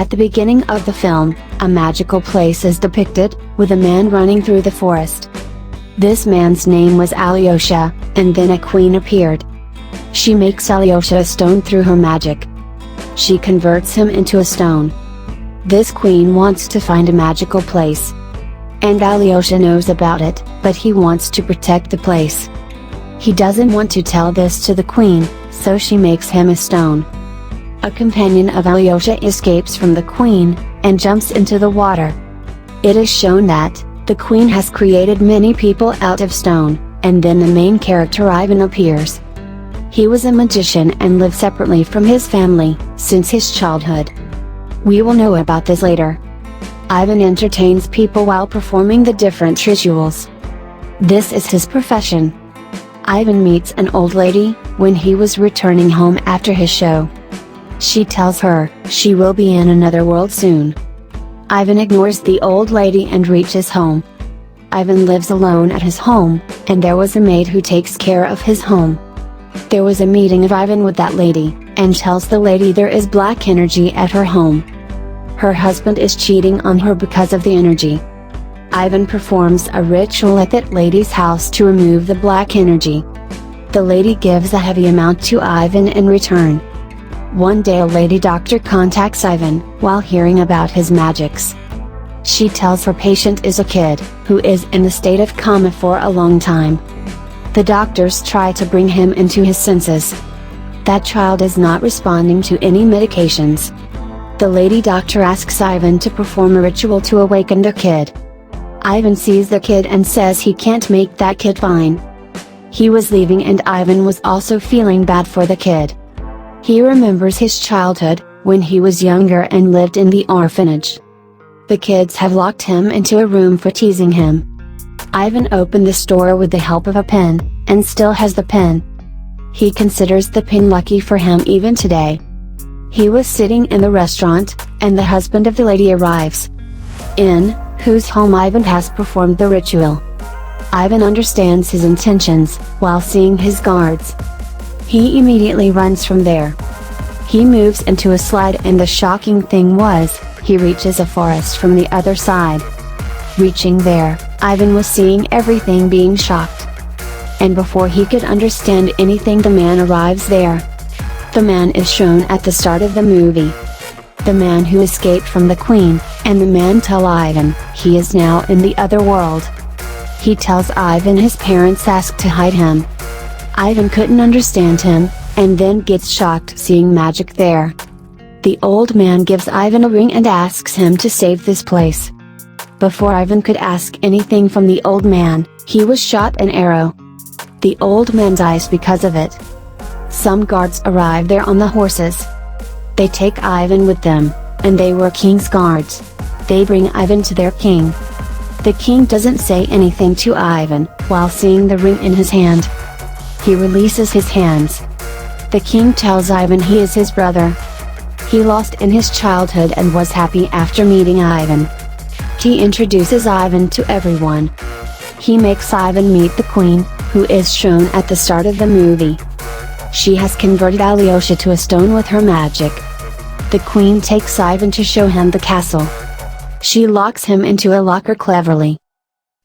At the beginning of the film, a magical place is depicted, with a man running through the forest. This man's name was Alyosha, and then a queen appeared. She makes Alyosha a stone through her magic. She converts him into a stone. This queen wants to find a magical place. And Alyosha knows about it, but he wants to protect the place. He doesn't want to tell this to the queen, so she makes him a stone. A companion of Alyosha escapes from the queen, and jumps into the water. It is shown that, the queen has created many people out of stone, and then the main character Ivan appears. He was a magician and lived separately from his family, since his childhood. We will know about this later. Ivan entertains people while performing the different rituals. This is his profession. Ivan meets an old lady, when he was returning home after his show. She tells her, she will be in another world soon. Ivan ignores the old lady and reaches home. Ivan lives alone at his home, and there was a maid who takes care of his home. There was a meeting of Ivan with that lady, and tells the lady there is black energy at her home. Her husband is cheating on her because of the energy. Ivan performs a ritual at that lady's house to remove the black energy. The lady gives a heavy amount to Ivan in return. One day a lady doctor contacts Ivan, while hearing about his magics. She tells her patient is a kid, who is in a state of coma for a long time. The doctors try to bring him into his senses. That child is not responding to any medications. The lady doctor asks Ivan to perform a ritual to awaken the kid. Ivan sees the kid and says he can't make that kid fine. He was leaving and Ivan was also feeling bad for the kid. He remembers his childhood, when he was younger and lived in the orphanage. The kids have locked him into a room for teasing him. Ivan opened the store with the help of a pen, and still has the pen. He considers the pen lucky for him even today. He was sitting in the restaurant, and the husband of the lady arrives. In whose home Ivan has performed the ritual. Ivan understands his intentions, while seeing his guards. He immediately runs from there. He moves into a slide and the shocking thing was, he reaches a forest from the other side. Reaching there, Ivan was seeing everything being shocked. And before he could understand anything the man arrives there. The man is shown at the start of the movie. The man who escaped from the queen, and the man tell Ivan, he is now in the other world. He tells Ivan his parents asked to hide him. Ivan couldn't understand him, and then gets shocked seeing magic there. The old man gives Ivan a ring and asks him to save this place. Before Ivan could ask anything from the old man, he was shot an arrow. The old man dies because of it. Some guards arrive there on the horses. They take Ivan with them, and they were king's guards. They bring Ivan to their king. The king doesn't say anything to Ivan, while seeing the ring in his hand. He releases his hands. The king tells Ivan he is his brother. He lost in his childhood and was happy after meeting Ivan. He introduces Ivan to everyone. He makes Ivan meet the queen, who is shown at the start of the movie. She has converted Alyosha to a stone with her magic. The queen takes Ivan to show him the castle. She locks him into a locker cleverly.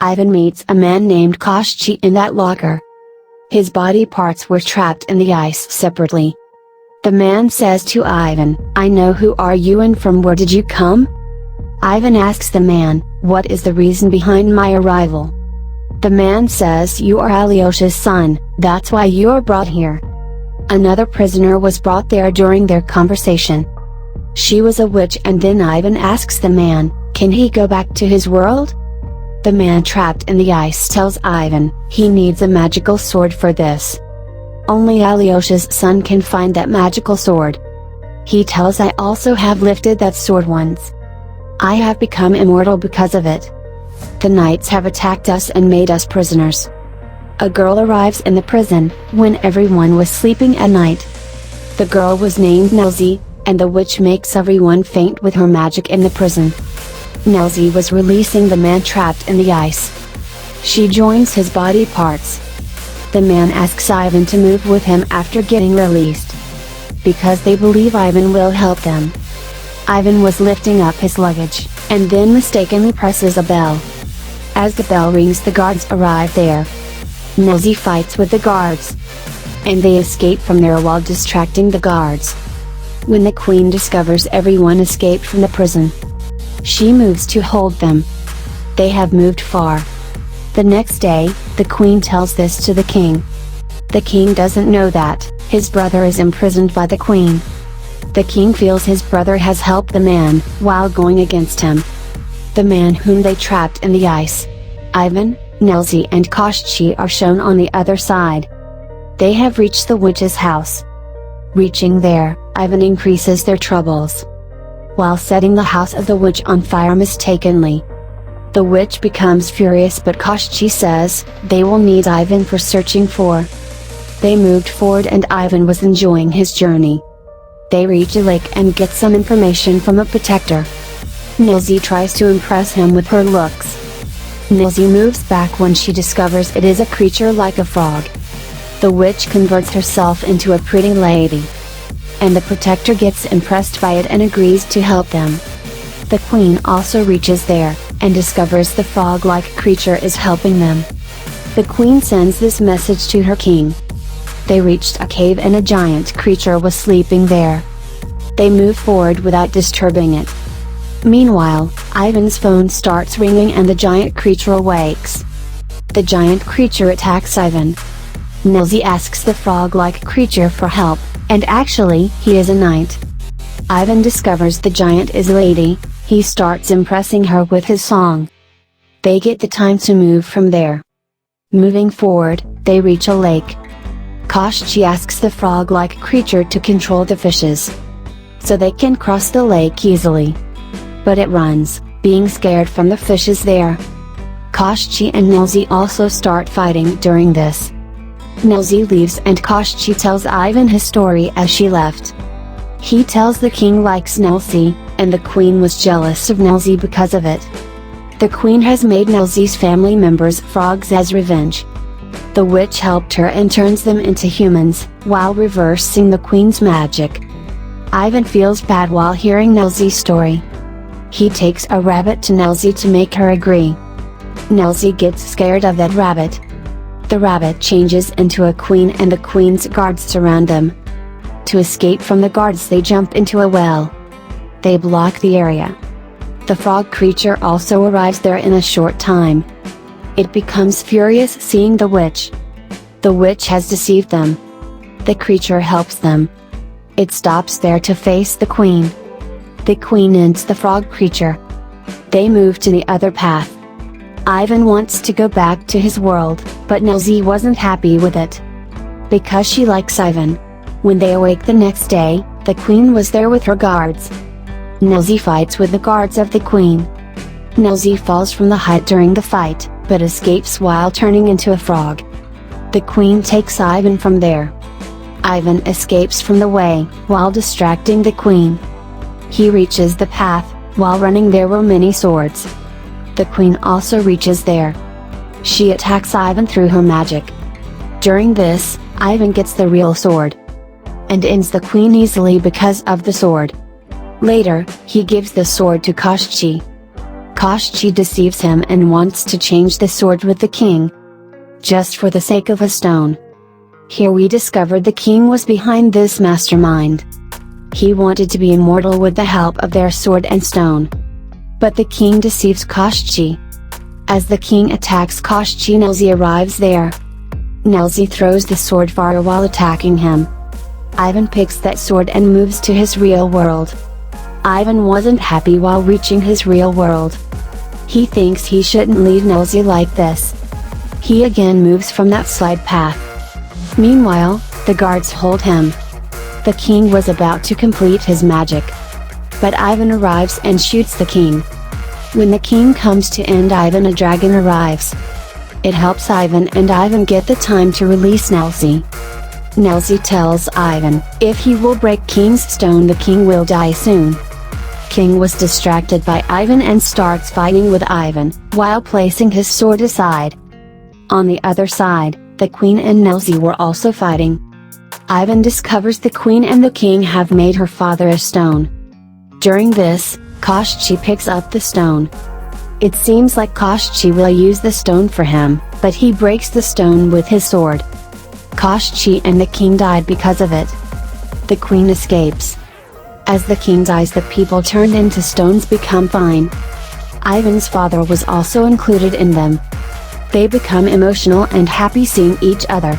Ivan meets a man named Koshchey in that locker. His body parts were trapped in the ice separately. The man says to Ivan, I know who are you and from where did you come? Ivan asks the man, what is the reason behind my arrival? The man says you are Alyosha's son, that's why you are brought here. Another prisoner was brought there during their conversation. She was a witch and then Ivan asks the man, can he go back to his world? The man trapped in the ice tells Ivan, he needs a magical sword for this. Only Alyosha's son can find that magical sword. He tells I also have lifted that sword once. I have become immortal because of it. The knights have attacked us and made us prisoners. A girl arrives in the prison, when everyone was sleeping at night. The girl was named Nelsie, and the witch makes everyone faint with her magic in the prison. Nelsie was releasing the man trapped in the ice. She joins his body parts. The man asks Ivan to move with him after getting released. Because they believe Ivan will help them. Ivan was lifting up his luggage, and then mistakenly presses a bell. As the bell rings, the guards arrive there. Nilsi fights with the guards, and they escape from there while distracting the guards. When the queen discovers everyone escaped from the prison, she moves to hold them. They have moved far. The next day, the queen tells this to the king. The king doesn't know that his brother is imprisoned by the queen. The king feels his brother has helped the man while going against him. The man whom they trapped in the ice. Ivan, Nilsi and Koshchey are shown on the other side. They have reached the witch's house. Reaching there, Ivan increases their troubles while setting the house of the witch on fire mistakenly. The witch becomes furious, but Koshchey says they will need Ivan for searching for. They moved forward and Ivan was enjoying his journey. They reach a lake and get some information from a protector. Nilsi tries to impress him with her looks. Nilsi moves back when she discovers it is a creature like a frog. The witch converts herself into a pretty lady, and the protector gets impressed by it and agrees to help them. The queen also reaches there, and discovers the frog-like creature is helping them. The queen sends this message to her king. They reached a cave and a giant creature was sleeping there. They move forward without disturbing it. Meanwhile, Ivan's phone starts ringing and the giant creature awakes. The giant creature attacks Ivan. Nilsi asks the frog-like creature for help, and actually, he is a knight. Ivan discovers the giant is a lady. He starts impressing her with his song. They get the time to move from there. Moving forward, they reach a lake. Koshchey asks the frog-like creature to control the fishes, so they can cross the lake easily. But it runs, being scared from the fishes there. Koshchey and Nilsi also start fighting during this. Nilsi leaves and Koshchey tells Ivan his story as she left. He tells the king likes Nilsi, and the queen was jealous of Nilsi because of it. The queen has made Nilsi's family members frogs as revenge. The witch helped her and turns them into humans, while reversing the queen's magic. Ivan feels bad while hearing Nilsi's story. He takes a rabbit to Nilsi to make her agree. Nilsi gets scared of that rabbit. The rabbit changes into a queen and the queen's guards surround them. To escape from the guards, they jump into a well. They block the area. The frog creature also arrives there in a short time. It becomes furious seeing the witch. The witch has deceived them. The creature helps them. It stops there to face the queen. The queen ends the frog creature. They move to the other path. Ivan wants to go back to his world, but Nilsi wasn't happy with it, because she likes Ivan. When they awake the next day, the queen was there with her guards. Nilsi fights with the guards of the queen. Nilsi falls from the height during the fight, but escapes while turning into a frog. The queen takes Ivan from there. Ivan escapes from the way, while distracting the queen. He reaches the path. While running there were many swords. The queen also reaches there. She attacks Ivan through her magic. During this, Ivan gets the real sword, and ends the queen easily because of the sword. Later, he gives the sword to Koshchey. Koshchey deceives him and wants to change the sword with the king, just for the sake of a stone. Here we discovered the king was behind this mastermind. He wanted to be immortal with the help of their sword and stone. But the king deceives Koshchey. As the king attacks Koshchey, Nilsi arrives there. Nilsi throws the sword far while attacking him. Ivan picks that sword and moves to his real world. Ivan wasn't happy while reaching his real world. He thinks he shouldn't leave Nilsi like this. He again moves from that slide path. Meanwhile, the guards hold him. The king was about to complete his magic, but Ivan arrives and shoots the king. When the king comes to end Ivan, a dragon arrives. It helps Ivan, and Ivan get the time to release Nilsi. Nilsi tells Ivan, if he will break King's stone, the king will die soon. King was distracted by Ivan and starts fighting with Ivan, while placing his sword aside. On the other side, the queen and Nilsi were also fighting. Ivan discovers the queen and the king have made her father a stone. During this, Koshchey picks up the stone. It seems like Koshchey will use the stone for him, but he breaks the stone with his sword. Koshchey and the king died because of it. The queen escapes. As the king dies, the people turned into stones become fine. Ivan's father was also included in them. They become emotional and happy seeing each other.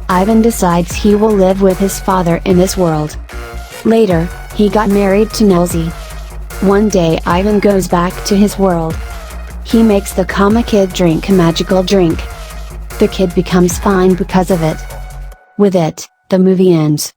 Ivan decides he will live with his father in this world. Later, he got married to Nelsie. One day Ivan goes back to his world. He makes the Kama kid drink a magical drink. The kid becomes fine because of it. With it, the movie ends.